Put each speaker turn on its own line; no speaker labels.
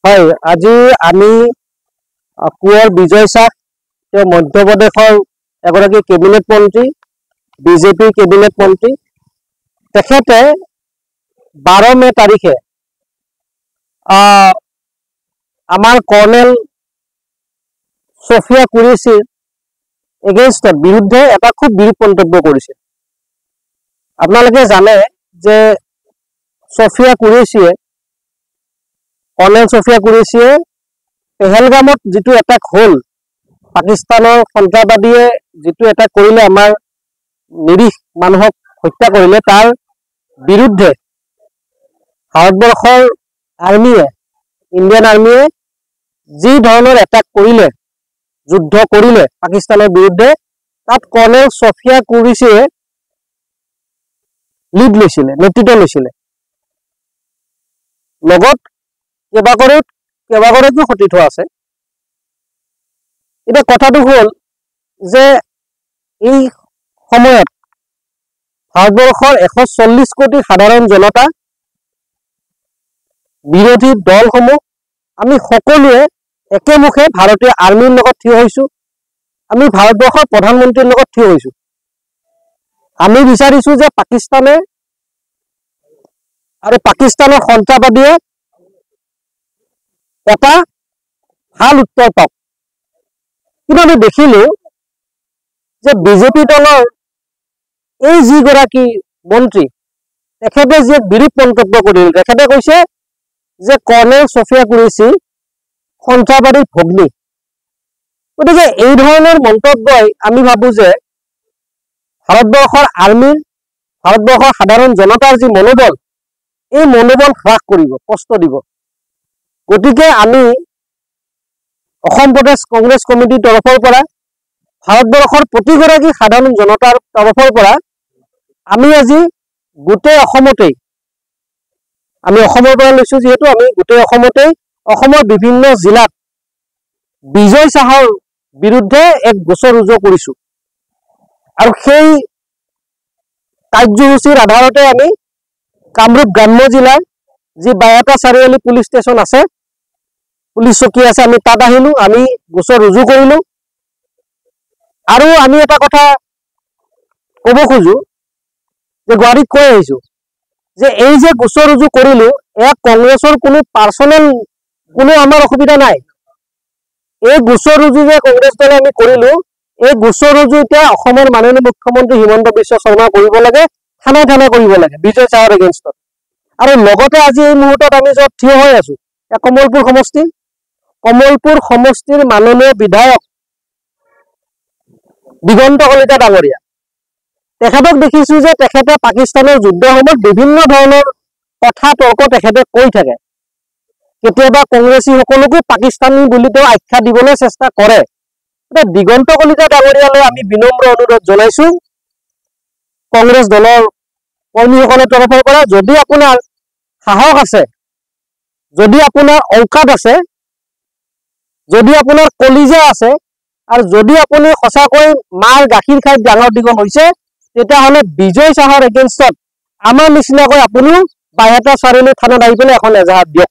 হয়, আজি আমি কুঁৱৰ বিজয় চাক মধ্য প্ৰদেশৰ এগৰাকী কেবিনেট মন্ত্ৰী, বিজেপিৰ কেবিনেট মন্ত্ৰী। তেখেতে 12 মে তাৰিখে আমাৰ কৰ্ণেল ছফিয়া কুৰেশ্বীৰ এগেইনষ্টত বিৰুদ্ধে এটা খুব বিৰূপ মন্তব্য কৰিছে। আপোনালোকে জানে যে ছফিয়া কুৰেশ্বীয়ে কৰ্ণেল ছফিয়া কুৰেশ্বীয়ে পেহেলগামত যিটো এটাক হ'ল, পাকিস্তানৰ সন্ত্ৰাসবাদীয়ে যিটো এটাক কৰিলে, আমাৰ নিৰীহ মানুহক হত্যা কৰিলে, তাৰ বিৰুদ্ধে ভাৰতবৰ্ষৰ আৰ্মিয়ে, ইণ্ডিয়ান আৰ্মিয়ে যি ধৰণৰ এটাক কৰিলে, যুদ্ধ কৰিলে পাকিস্তানৰ বিৰুদ্ধে, তাত কৰ্ণেল ছফিয়া কুৰেশ্বীয়ে লিড লৈছিলে, নেতৃত্ব লৈছিলে। লগত কেইবাগৰাকীও সতীৰ্থ আছে। এতিয়া কথাটো হ'ল যে এই সময়ত ভাৰতবৰ্ষৰ 140 কোটি সাধাৰণ জনতা, বিৰোধী দলসমূহ, আমি সকলোৱে একেমুখে ভাৰতীয় আৰ্মিৰ লগত থিয় হৈছো, আমি ভাৰতবৰ্ষৰ প্ৰধানমন্ত্ৰীৰ লগত থিয় হৈছো। আমি বিচাৰিছো যে পাকিস্তানে আৰু পাকিস্তানৰ সন্ত্ৰাসবাদীয়ে এটা ভাল উত্তৰ পাওক। কিন্তু আমি দেখিলো যে বিজেপি দলৰ এই যিগৰাকী মন্ত্ৰী, তেখেতে যি বিৰূপ মন্তব্য কৰিল, তেখেতে কৈছে যে কৰ্ণেল ছফিয়া কুৰেশ্বী সন্ত্ৰাসবাদীৰ ভগ্নী। গতিকে এই ধৰণৰ মন্তব্যই আমি ভাবো যে ভাৰতবৰ্ষৰ আৰ্মিৰ, ভাৰতবৰ্ষৰ সাধাৰণ জনতাৰ যি মনোবল, এই মনোবল হ্ৰাস কৰিব, কষ্ট দিব। গতিকে আমি অসম প্ৰদেশ কংগ্ৰেছ কমিটিৰ তৰফৰ পৰা, ভাৰতবৰ্ষৰ প্ৰতিগৰাকী সাধাৰণ জনতাৰ তৰফৰ পৰা আমি আজি গোটেই অসমতেই, আমি অসমৰ পৰা লৈছো যিহেতু, আমি গোটেই অসমতেই, অসমৰ বিভিন্ন জিলাত বিজয় চাহৰ বিৰুদ্ধে এক গোচৰ ৰুজু কৰিছো। আৰু সেই কাৰ্যসূচীৰ আধাৰতে আমি কামৰূপ গ্ৰাম্য জিলাৰ যি বায়তা চাৰিআলি পুলিচ ষ্টেচন আছে, পুলিচ চকী আছে, আমি তাত আহিলো, আমি গোচৰ ৰুজু কৰিলো। আৰু আমি এটা কথা ক'ব খোজো যে গুৱাহাটীত কৈ আহিছো যে এই যে গোচৰ ৰুজু কৰিলো, এয়া কংগ্ৰেছৰ কোনো পাৰ্চনেল কোনো আমাৰ অসুবিধা নাই। এই গোচৰ ৰুজু যে কংগ্ৰেছ দলে আমি কৰিলো, এই গোচৰ ৰুজু এতিয়া অসমৰ মাননীয় মুখ্যমন্ত্ৰী হিমন্ত বিশ্ব শৰ্মা কৰিব লাগে, থানাই থানাই কৰিব লাগে বিজয় চাহৰ এগেইনষ্টত। আৰু লগতে আজি এই মুহূৰ্তত আমি য'ত থিয় হৈ আছো, কমলপুৰ সমষ্টিৰ মাননীয় বিধায়ক দিগন্ত কলিতা ডাঙৰীয়া, তেখেতক দেখিছো যে তেখেতে পাকিস্তানৰ যুদ্ধৰ সময়ত বিভিন্ন ধৰণৰ কথা তৰ্ক তেখেতে কৈ থাকে। কেতিয়াবা কংগ্ৰেছী সকলকো পাকিস্তানী বুলি তেওঁ আখ্যা দিবলৈ চেষ্টা কৰে। এতিয়া দিগন্ত কলিতা ডাঙৰীয়ালৈ আমি বিনম্ৰ অনুৰোধ জনাইছো কংগ্ৰেছ দলৰ কৰ্মীসকলৰ তৰফৰ পৰা, যদি আপোনাৰ সাহস আছে, যদি আপোনাৰ ঔকাত আছে, যদি আপোনাৰ কলিজা আছে, আৰু যদি আপুনি সঁচাকৈ মাৰ গাখীৰ খাই ডাঙৰ দীঘল হৈছে, তেতিয়াহ'লে বিজয় চাহৰ এগেইনষ্টত আমাৰ নিচিনাকৈ আপুনিও বায়তা চাৰিআলি থানাত আহি পেলাই এখন এজাহাৰ দিয়ক।